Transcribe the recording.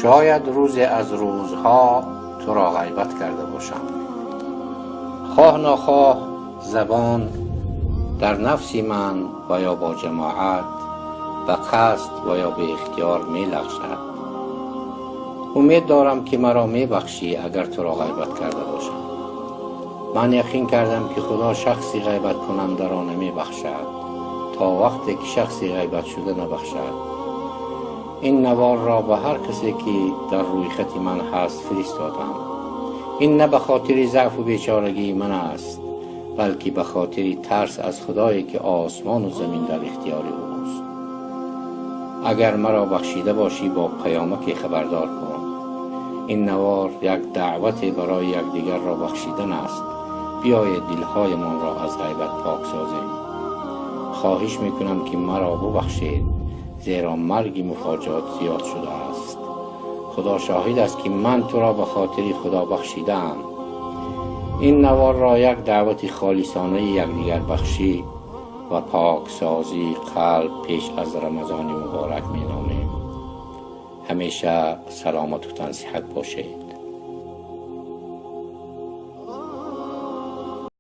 شاید روز از روزها تو را غیبت کرده باشم. خواه ناخواه زبان در نفسی من و یا با جماعت به قصد و یا به اختیار می لغزد. امید دارم که مرا می بخشی اگر تو را غیبت کرده باشم. من یقین کردم که خدا شخصی غیبت کننده را نمی بخشد تا وقتی که شخصی غیبت شده نبخشد. این نوار را به هر کسی که در روی خط من هست فرستادم. این نه به خاطر ضعف و بیچارگی من است، بلکه به خاطر ترس از خدایی که آسمان و زمین در اختیار اوست. اگر مرا بخشیده باشی با پیامک خبردار کن. این نوار یک دعوت برای یکدیگر را بخشیدن است. بیاید دلهایمان را از غیبت پاک سازیم. خواهش میکنم که مرا ببخشید، زیرا مرگ مفاجات زیاد شده است. خدا شاهد است که من تو را به خاطر خدا بخشیدم. این نوار را یک دعوت خالصانه یکدیگر بخشی و پاک سازی قلب پیش از رمضان مبارک می نامیم. همیشه سلامت و تن صحت باشه.